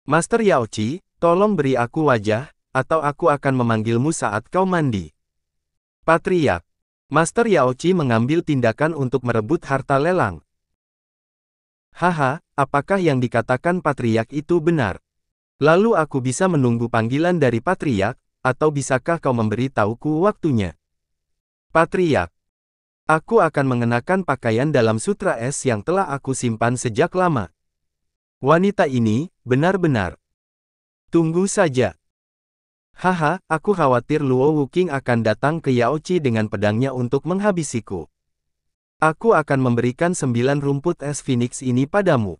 Master Yaochi, tolong beri aku wajah, atau aku akan memanggilmu saat kau mandi. Patriark. Master Yaochi mengambil tindakan untuk merebut harta lelang. Haha, apakah yang dikatakan Patriark itu benar? Lalu aku bisa menunggu panggilan dari Patriark, atau bisakah kau memberi tahuku waktunya? Patriark. Aku akan mengenakan pakaian dalam sutra es yang telah aku simpan sejak lama. Wanita ini, benar-benar. Tunggu saja. Haha, aku khawatir Luo Wuqing akan datang ke Yaochi dengan pedangnya untuk menghabisiku. Aku akan memberikan 9 rumput es Phoenix ini padamu.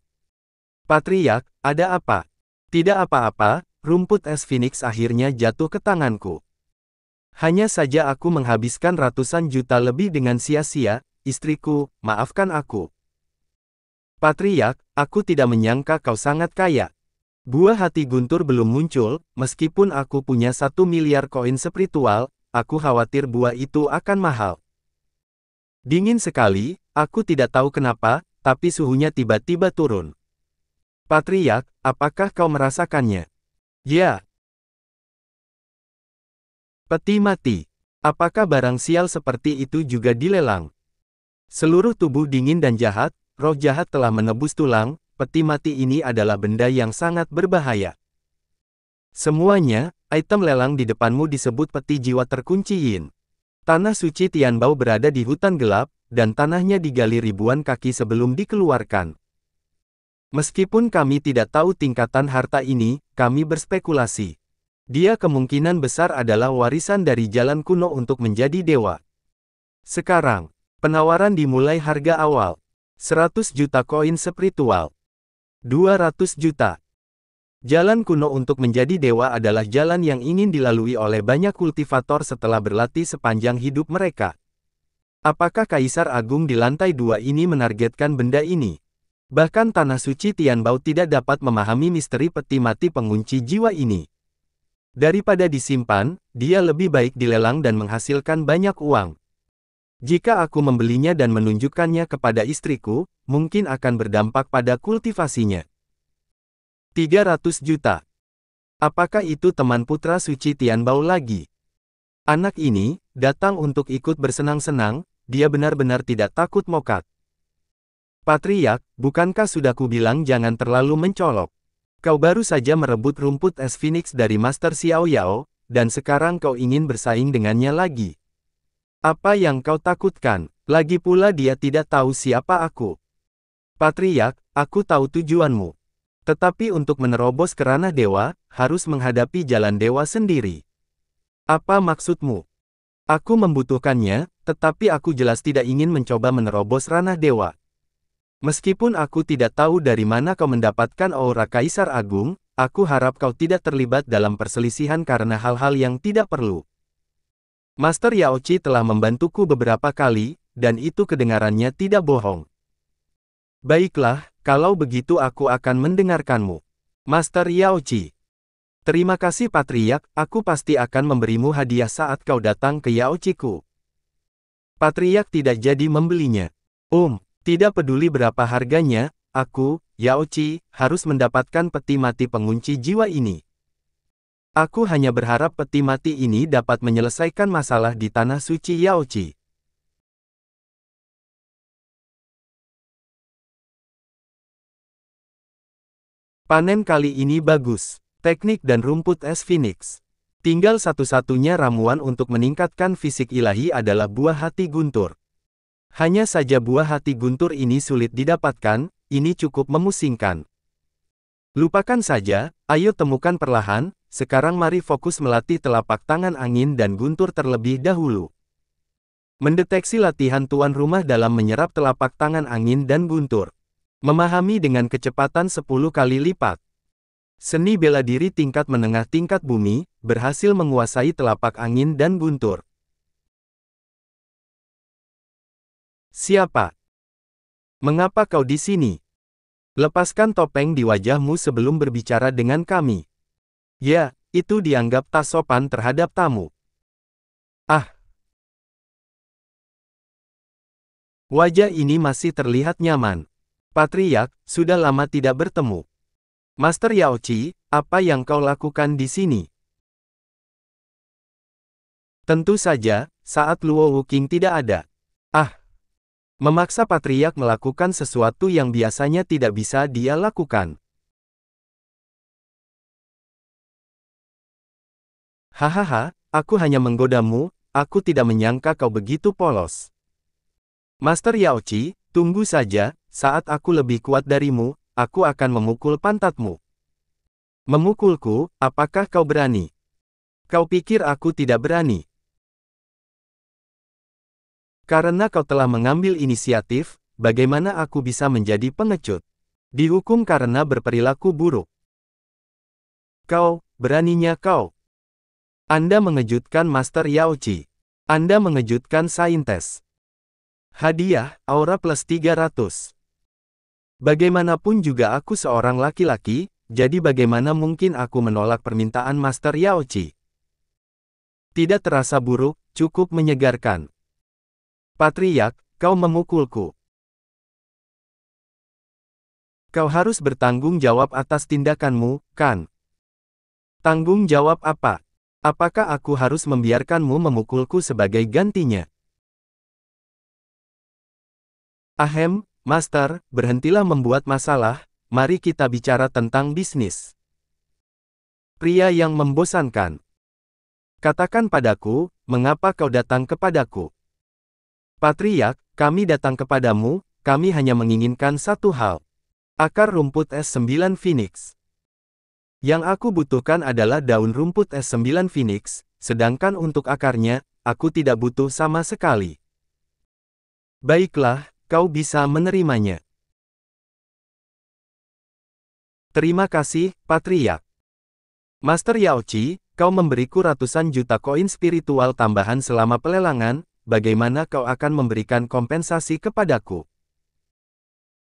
Patriark, ada apa? Tidak apa-apa, rumput es Phoenix akhirnya jatuh ke tanganku. Hanya saja aku menghabiskan ratusan juta lebih dengan sia-sia, istriku, maafkan aku. Patriark, aku tidak menyangka kau sangat kaya. Buah hati Guntur belum muncul, meskipun aku punya 1 miliar koin spiritual, aku khawatir buah itu akan mahal. Dingin sekali, aku tidak tahu kenapa, tapi suhunya tiba-tiba turun. Patriark, apakah kau merasakannya? Ya. Peti mati. Apakah barang sial seperti itu juga dilelang? Seluruh tubuh dingin dan jahat, roh jahat telah menebus tulang, peti mati ini adalah benda yang sangat berbahaya. Semuanya, item lelang di depanmu disebut peti jiwa terkunci Yin. Tanah suci Tianbao berada di hutan gelap, dan tanahnya digali ribuan kaki sebelum dikeluarkan. Meskipun kami tidak tahu tingkatan harta ini, kami berspekulasi. Dia kemungkinan besar adalah warisan dari jalan kuno untuk menjadi dewa. Sekarang, penawaran dimulai harga awal. 100 juta koin spiritual. 200 juta. Jalan kuno untuk menjadi dewa adalah jalan yang ingin dilalui oleh banyak kultivator setelah berlatih sepanjang hidup mereka. Apakah Kaisar Agung di lantai 2 ini menargetkan benda ini? Bahkan Tanah Suci Tianbao tidak dapat memahami misteri peti mati pengunci jiwa ini. Daripada disimpan, dia lebih baik dilelang dan menghasilkan banyak uang. Jika aku membelinya dan menunjukkannya kepada istriku, mungkin akan berdampak pada kultivasinya. 300 juta. Apakah itu teman putra suci Tianbao lagi? Anak ini, datang untuk ikut bersenang-senang, dia benar-benar tidak takut mokat. Patriark, bukankah sudah kubilang jangan terlalu mencolok? Kau baru saja merebut rumput es Phoenix dari Master Xiao Yao, dan sekarang kau ingin bersaing dengannya lagi. Apa yang kau takutkan? Lagi pula dia tidak tahu siapa aku. Patriark, aku tahu tujuanmu. Tetapi untuk menerobos ke ranah dewa, harus menghadapi jalan dewa sendiri. Apa maksudmu? Aku membutuhkannya, tetapi aku jelas tidak ingin mencoba menerobos ranah dewa. Meskipun aku tidak tahu dari mana kau mendapatkan aura Kaisar Agung, aku harap kau tidak terlibat dalam perselisihan karena hal-hal yang tidak perlu. Master Yaochi telah membantuku beberapa kali, dan itu kedengarannya tidak bohong. Baiklah, kalau begitu aku akan mendengarkanmu. Master Yaochi. Terima kasih Patriark, aku pasti akan memberimu hadiah saat kau datang ke Yaochiku. Patriark tidak jadi membelinya. Tidak peduli berapa harganya, aku, Yaochi, harus mendapatkan peti mati pengunci jiwa ini. Aku hanya berharap peti mati ini dapat menyelesaikan masalah di Tanah Suci Yaochi. Panen kali ini bagus. Teknik dan rumput es Phoenix. Tinggal satu-satunya ramuan untuk meningkatkan fisik ilahi adalah buah hati Guntur. Hanya saja buah hati Guntur ini sulit didapatkan, ini cukup memusingkan. Lupakan saja, ayo temukan perlahan. Sekarang mari fokus melatih telapak tangan angin dan Guntur terlebih dahulu. Mendeteksi latihan tuan rumah dalam menyerap telapak tangan angin dan Guntur. Memahami dengan kecepatan 10 kali lipat. Seni bela diri tingkat menengah tingkat bumi, berhasil menguasai telapak angin dan Guntur. Siapa? Mengapa kau di sini? Lepaskan topeng di wajahmu sebelum berbicara dengan kami. Ya, itu dianggap tak sopan terhadap tamu. Wajah ini masih terlihat nyaman. Patriark, sudah lama tidak bertemu. Master Yaochi, apa yang kau lakukan di sini? Tentu saja, saat Luo Wuqing tidak ada. Ah, memaksa Patriark melakukan sesuatu yang biasanya tidak bisa dia lakukan. Hahaha, aku hanya menggodamu, aku tidak menyangka kau begitu polos. Master Yaochi, tunggu saja, saat aku lebih kuat darimu, aku akan memukul pantatmu. Memukulku, apakah kau berani? Kau pikir aku tidak berani? Karena kau telah mengambil inisiatif, bagaimana aku bisa menjadi pengecut? Dihukum karena berperilaku buruk. Kau, beraninya kau. Anda mengejutkan Master Yaochi. Anda mengejutkan saintes. Hadiah, aura plus 300. Bagaimanapun juga aku seorang laki-laki, jadi bagaimana mungkin aku menolak permintaan Master Yaochi? Tidak terasa buruk, cukup menyegarkan. Patriark, kau memukulku. Kau harus bertanggung jawab atas tindakanmu, kan? Tanggung jawab apa? Apakah aku harus membiarkanmu memukulku sebagai gantinya? Ahem, Master, berhentilah membuat masalah, mari kita bicara tentang bisnis. Pria yang membosankan. Katakan padaku, mengapa kau datang kepadaku? Patriark, kami datang kepadamu, kami hanya menginginkan satu hal. Akar rumput S9 Phoenix. Yang aku butuhkan adalah daun rumput S9 Phoenix, sedangkan untuk akarnya, aku tidak butuh sama sekali. Baiklah, kau bisa menerimanya. Terima kasih, Patriark. Master Yaochi, kau memberiku ratusan juta koin spiritual tambahan selama pelelangan, bagaimana kau akan memberikan kompensasi kepadaku?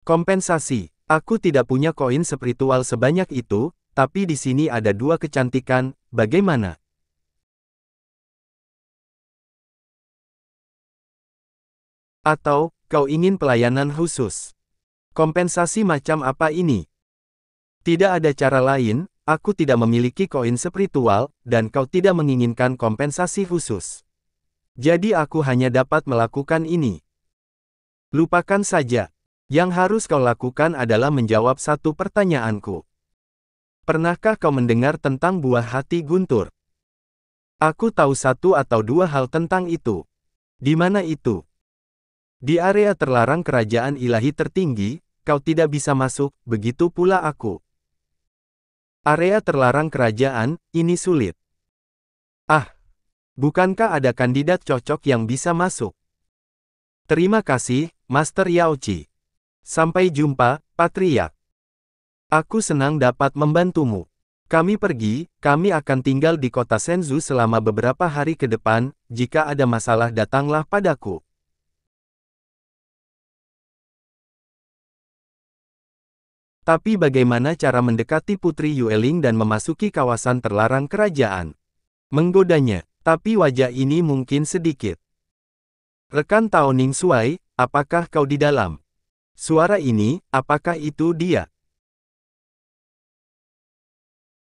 Kompensasi, aku tidak punya koin spiritual sebanyak itu, tapi di sini ada dua kecantikan, bagaimana? Atau, kau ingin pelayanan khusus? Kompensasi macam apa ini? Tidak ada cara lain, aku tidak memiliki koin spiritual, dan kau tidak menginginkan kompensasi khusus. Jadi aku hanya dapat melakukan ini. Lupakan saja. Yang harus kau lakukan adalah menjawab satu pertanyaanku. Pernahkah kau mendengar tentang buah hati guntur? Aku tahu satu atau dua hal tentang itu. Di mana itu? Di area terlarang kerajaan ilahi tertinggi, kau tidak bisa masuk, begitu pula aku. Area terlarang kerajaan, ini sulit. Ah, bukankah ada kandidat cocok yang bisa masuk? Terima kasih, Master Yaochi. Sampai jumpa, Patriark. Aku senang dapat membantumu. Kami pergi, kami akan tinggal di kota Shenzhou selama beberapa hari ke depan, jika ada masalah datanglah padaku. Tapi bagaimana cara mendekati Putri Yueling dan memasuki kawasan terlarang kerajaan? Menggodanya, tapi wajah ini mungkin sedikit. Rekan Tao Ning Xuai, apakah kau di dalam? Suara ini, apakah itu dia?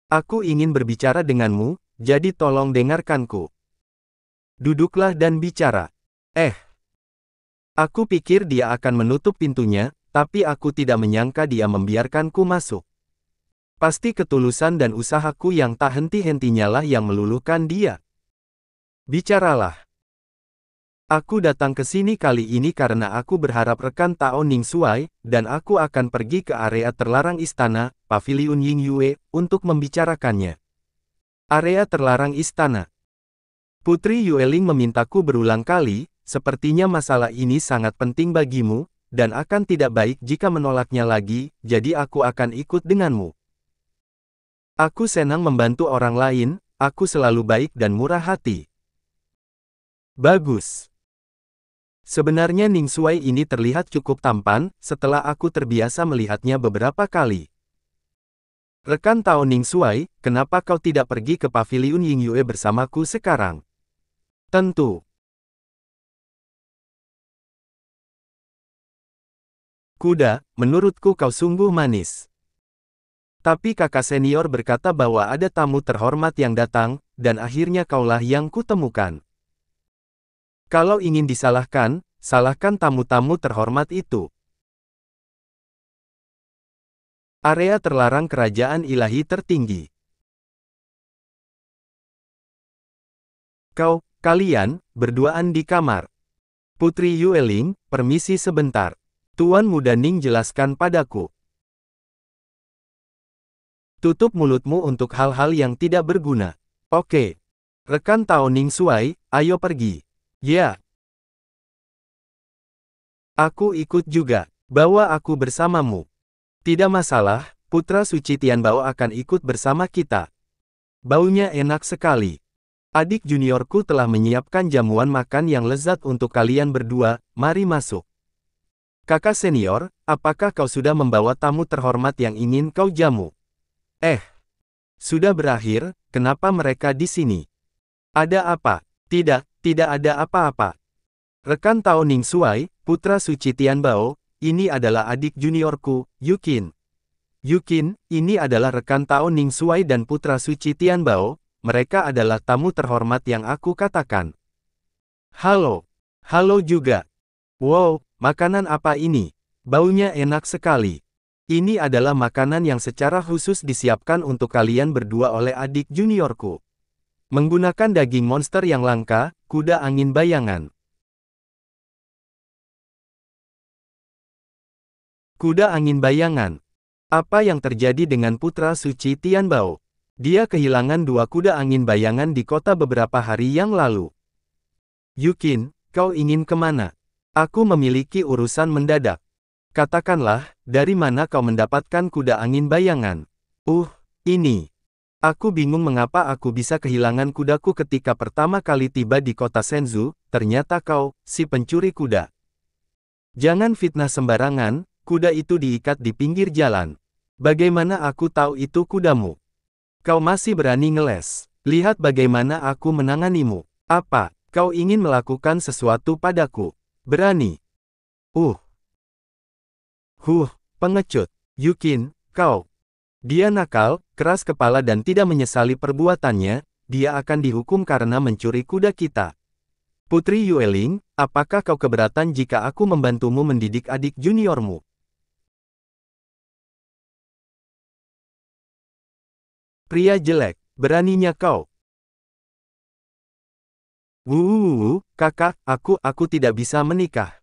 Aku ingin berbicara denganmu, jadi tolong dengarkanku. Duduklah dan bicara. Aku pikir dia akan menutup pintunya, tapi aku tidak menyangka dia membiarkanku masuk. Pasti ketulusan dan usahaku yang tak henti-hentinya lah yang meluluhkan dia. Bicaralah. Aku datang ke sini kali ini karena aku berharap rekan Tao Ning Xuai, dan aku akan pergi ke area terlarang istana, Paviliun Ying Yue, untuk membicarakannya. Area terlarang istana. Putri Yueling memintaku berulang kali, sepertinya masalah ini sangat penting bagimu, dan akan tidak baik jika menolaknya lagi, jadi aku akan ikut denganmu. Aku senang membantu orang lain, aku selalu baik dan murah hati. Bagus. Sebenarnya Ning Xuai ini terlihat cukup tampan, setelah aku terbiasa melihatnya beberapa kali. Rekan Tao Ning Xuai, kenapa kau tidak pergi ke Paviliun Ying Yue bersamaku sekarang? Tentu. Kuda, menurutku kau sungguh manis. Tapi kakak senior berkata bahwa ada tamu terhormat yang datang, dan akhirnya kaulah yang kutemukan. Kalau ingin disalahkan, salahkan tamu-tamu terhormat itu. Area terlarang kerajaan ilahi tertinggi. Kalian, berduaan di kamar. Putri Yueling, permisi sebentar. Tuan Muda Ning jelaskan padaku. Tutup mulutmu untuk hal-hal yang tidak berguna. Oke. Rekan Tao Ning Suai, ayo pergi. Ya. Aku ikut juga. Bawa aku bersamamu. Tidak masalah, Putra Suci Tianbao akan ikut bersama kita. Baunya enak sekali. Adik juniorku telah menyiapkan jamuan makan yang lezat untuk kalian berdua, mari masuk. Kakak senior, apakah kau sudah membawa tamu terhormat yang ingin kau jamu? Sudah berakhir, kenapa mereka di sini? Ada apa? Tidak ada apa-apa. Rekan Tao Ning Suai, Putra Suci Tianbao, ini adalah adik juniorku, Yukin. Yukin, ini adalah rekan Tao Ning Suai dan Putra Suci Tianbao, mereka adalah tamu terhormat yang aku katakan. Halo. Halo juga. Wow, makanan apa ini? Baunya enak sekali. Ini adalah makanan yang secara khusus disiapkan untuk kalian berdua oleh adik juniorku. Menggunakan daging monster yang langka, kuda angin bayangan. Kuda angin bayangan. Apa yang terjadi dengan Putra Suci Tianbao? Dia kehilangan 2 kuda angin bayangan di kota beberapa hari yang lalu. Yukin, kau ingin kemana? Aku memiliki urusan mendadak. Katakanlah, dari mana kau mendapatkan kuda angin bayangan? Ini. Aku bingung mengapa aku bisa kehilangan kudaku ketika pertama kali tiba di kota Shenzhou, ternyata kau, si pencuri kuda. Jangan fitnah sembarangan, kuda itu diikat di pinggir jalan. Bagaimana aku tahu itu kudamu? Kau masih berani ngeles. Lihat bagaimana aku menanganimu. Apa, kau ingin melakukan sesuatu padaku? Berani? Pengecut. Yukin, kau. Dia nakal, keras kepala dan tidak menyesali perbuatannya, dia akan dihukum karena mencuri kuda kita. Putri Yueling, apakah kau keberatan jika aku membantumu mendidik adik juniormu? Pria jelek, beraninya kau. Kakak, aku tidak bisa menikah.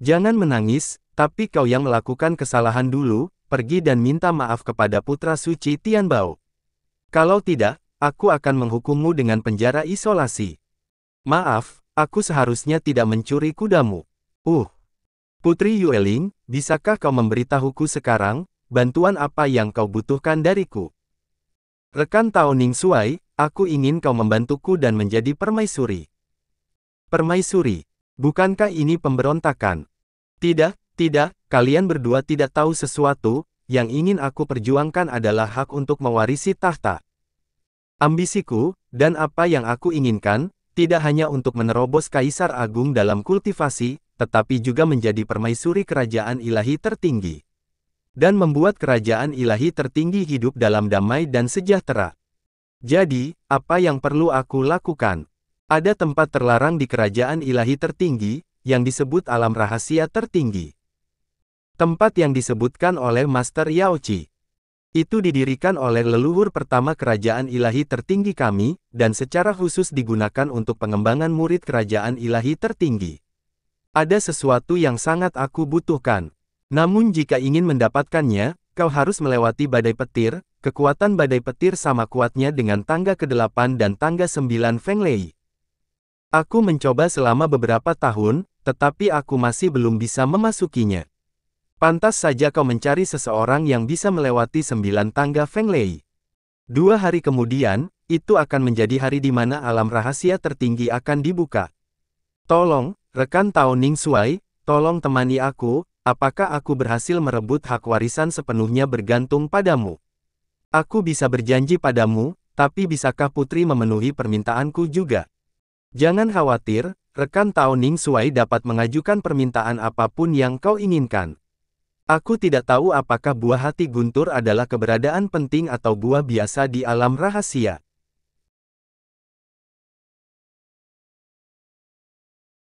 Jangan menangis, tapi kau yang melakukan kesalahan dulu, pergi dan minta maaf kepada Putra Suci Tianbao. Kalau tidak, aku akan menghukummu dengan penjara isolasi. Maaf, aku seharusnya tidak mencuri kudamu. Putri Yueling, bisakah kau memberitahuku sekarang, bantuan apa yang kau butuhkan dariku? Rekan Tao Ning Suai, aku ingin kau membantuku dan menjadi permaisuri. Permaisuri? Bukankah ini pemberontakan? Tidak, kalian berdua tidak tahu sesuatu, yang ingin aku perjuangkan adalah hak untuk mewarisi tahta. Ambisiku, dan apa yang aku inginkan, tidak hanya untuk menerobos Kaisar Agung dalam kultivasi, tetapi juga menjadi permaisuri kerajaan ilahi tertinggi. Dan membuat kerajaan ilahi tertinggi hidup dalam damai dan sejahtera. Jadi, apa yang perlu aku lakukan? Ada tempat terlarang di kerajaan ilahi tertinggi, yang disebut alam rahasia tertinggi. Tempat yang disebutkan oleh Master Yaochi. Itu didirikan oleh leluhur pertama kerajaan ilahi tertinggi kami, dan secara khusus digunakan untuk pengembangan murid kerajaan ilahi tertinggi. Ada sesuatu yang sangat aku butuhkan. Namun jika ingin mendapatkannya, kau harus melewati badai petir, kekuatan badai petir sama kuatnya dengan tangga ke-8 dan tangga 9 Feng Lei. Aku mencoba selama beberapa tahun, tetapi aku masih belum bisa memasukinya. Pantas saja kau mencari seseorang yang bisa melewati 9 tangga Feng Lei. 2 hari kemudian, itu akan menjadi hari di mana alam rahasia tertinggi akan dibuka. Tolong, rekan Tao Ning Suai, tolong temani aku. Apakah aku berhasil merebut hak warisan sepenuhnya bergantung padamu? Aku bisa berjanji padamu, tapi bisakah putri memenuhi permintaanku juga? Jangan khawatir, rekan Tao Ning Suai dapat mengajukan permintaan apapun yang kau inginkan. Aku tidak tahu apakah buah hati guntur adalah keberadaan penting atau buah biasa di alam rahasia.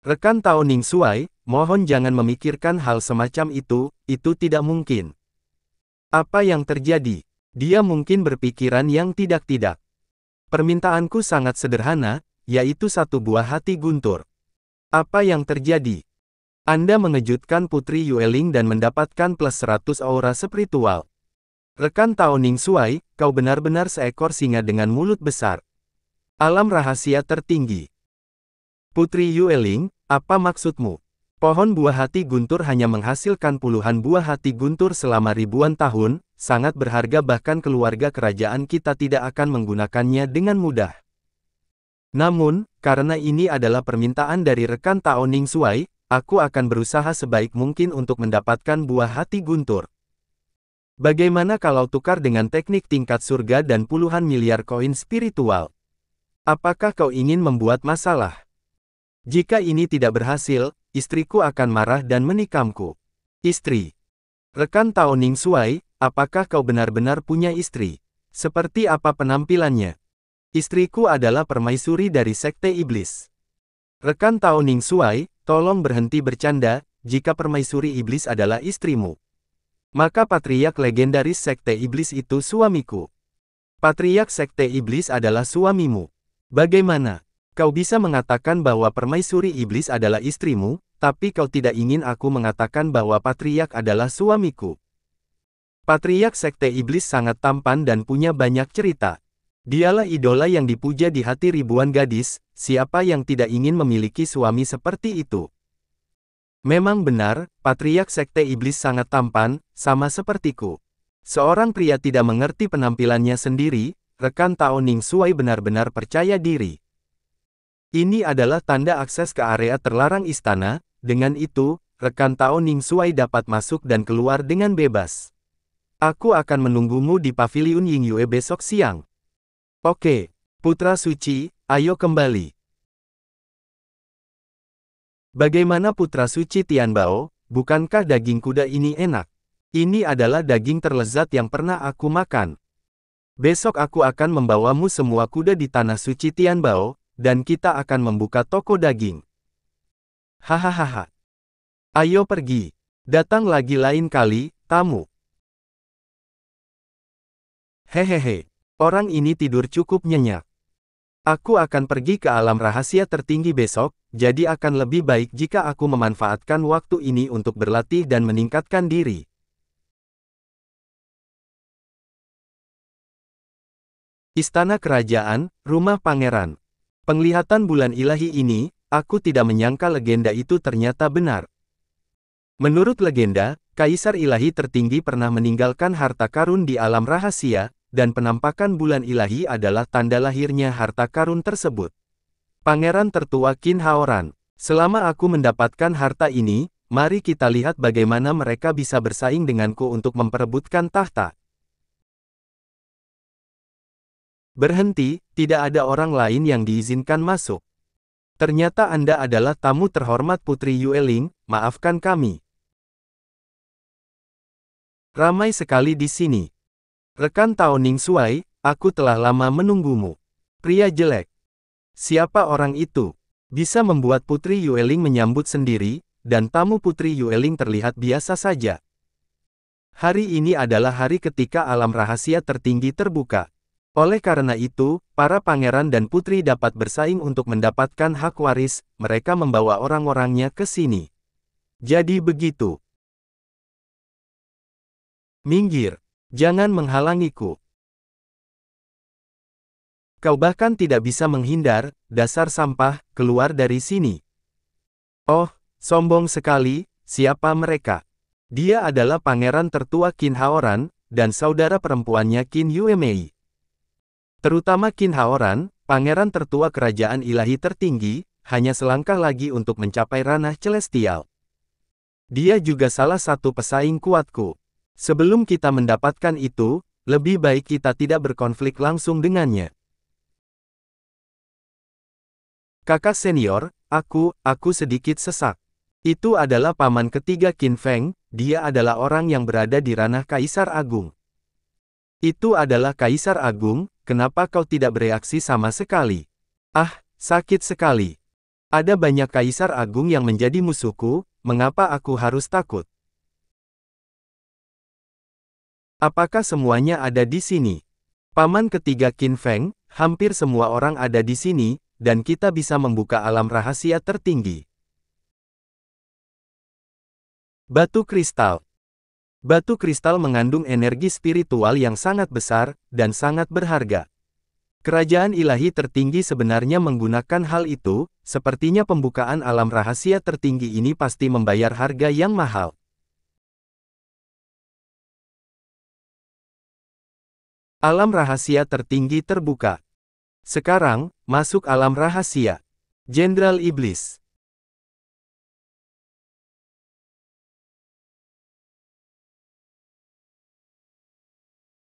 Rekan Tao Ning Xuai, mohon jangan memikirkan hal semacam itu tidak mungkin. Apa yang terjadi? Dia mungkin berpikiran yang tidak-tidak. Permintaanku sangat sederhana, yaitu satu buah hati guntur. Apa yang terjadi? Anda mengejutkan Putri Yueling dan mendapatkan plus 100 aura spiritual. Rekan Tao Ning Xuai, kau benar-benar seekor singa dengan mulut besar. Alam rahasia tertinggi. Putri Yueling, apa maksudmu? Pohon buah hati guntur hanya menghasilkan puluhan buah hati guntur selama ribuan tahun, sangat berharga bahkan keluarga kerajaan kita tidak akan menggunakannya dengan mudah. Namun, karena ini adalah permintaan dari rekan Tao Ning Xuai, aku akan berusaha sebaik mungkin untuk mendapatkan buah hati guntur. Bagaimana kalau tukar dengan teknik tingkat surga dan puluhan miliar koin spiritual? Apakah kau ingin membuat masalah? Jika ini tidak berhasil, istriku akan marah dan menikamku. Istri. Rekan Tao Ning Xuai, apakah kau benar-benar punya istri? Seperti apa penampilannya? Istriku adalah permaisuri dari Sekte Iblis. Rekan Tao Ning Xuai, tolong berhenti bercanda, jika permaisuri iblis adalah istrimu. Maka patriark legendaris Sekte Iblis itu suamiku. Patriark Sekte Iblis adalah suamimu. Bagaimana? Kau bisa mengatakan bahwa permaisuri iblis adalah istrimu, tapi kau tidak ingin aku mengatakan bahwa patriark adalah suamiku. Patriark Sekte Iblis sangat tampan dan punya banyak cerita. Dialah idola yang dipuja di hati ribuan gadis, siapa yang tidak ingin memiliki suami seperti itu? Memang benar, patriark Sekte Iblis sangat tampan, sama sepertiku. Seorang pria tidak mengerti penampilannya sendiri, rekan Tao Ning Xuai benar-benar percaya diri. Ini adalah tanda akses ke area terlarang istana, dengan itu, rekan Tao Ning Xuai dapat masuk dan keluar dengan bebas. Aku akan menunggumu di Paviliun Yingyue besok siang. Oke, Putra Suci, ayo kembali. Bagaimana Putra Suci Tianbao, bukankah daging kuda ini enak? Ini adalah daging terlezat yang pernah aku makan. Besok aku akan membawamu semua kuda di Tanah Suci Tianbao, dan kita akan membuka toko daging. Hahaha. Ayo pergi. Datang lagi lain kali, tamu. Hehehe. Orang ini tidur cukup nyenyak. Aku akan pergi ke alam rahasia tertinggi besok, jadi akan lebih baik jika aku memanfaatkan waktu ini untuk berlatih dan meningkatkan diri. Istana Kerajaan, Rumah Pangeran. Penglihatan bulan ilahi ini, aku tidak menyangka legenda itu ternyata benar. Menurut legenda, Kaisar Ilahi tertinggi pernah meninggalkan harta karun di alam rahasia, dan penampakan bulan ilahi adalah tanda lahirnya harta karun tersebut. Pangeran tertua Qin Haoran. Selama aku mendapatkan harta ini, mari kita lihat bagaimana mereka bisa bersaing denganku untuk memperebutkan tahta. Berhenti, tidak ada orang lain yang diizinkan masuk. Ternyata Anda adalah tamu terhormat Putri Yueling, maafkan kami. Ramai sekali di sini. Rekan Tao Ning Xuai, aku telah lama menunggumu. Pria jelek. Siapa orang itu? Bisa membuat Putri Yueling menyambut sendiri, dan tamu Putri Yueling terlihat biasa saja. Hari ini adalah hari ketika alam rahasia tertinggi terbuka. Oleh karena itu, para pangeran dan putri dapat bersaing untuk mendapatkan hak waris, mereka membawa orang-orangnya ke sini. Jadi begitu. Minggir. Jangan menghalangiku. Kau bahkan tidak bisa menghindar, dasar sampah, keluar dari sini. Oh, sombong sekali, siapa mereka? Dia adalah pangeran tertua Qin Haoran, dan saudara perempuannya Qin Yuemei. Terutama Qin Haoran, pangeran tertua kerajaan ilahi tertinggi, hanya selangkah lagi untuk mencapai ranah celestial. Dia juga salah satu pesaing kuatku. Sebelum kita mendapatkan itu, lebih baik kita tidak berkonflik langsung dengannya. Kakak senior, aku sedikit sesak. Itu adalah paman ketiga Qin Feng, dia adalah orang yang berada di ranah Kaisar Agung. Itu adalah Kaisar Agung, kenapa kau tidak bereaksi sama sekali? Ah, sakit sekali. Ada banyak Kaisar Agung yang menjadi musuhku, mengapa aku harus takut? Apakah semuanya ada di sini? Paman ketiga Qin Feng, hampir semua orang ada di sini, dan kita bisa membuka alam rahasia tertinggi. Batu kristal. Batu kristal mengandung energi spiritual yang sangat besar, dan sangat berharga. Kerajaan ilahi tertinggi sebenarnya menggunakan hal itu, sepertinya pembukaan alam rahasia tertinggi ini pasti membayar harga yang mahal. Alam rahasia tertinggi terbuka. Sekarang, masuk alam rahasia. Jenderal Iblis.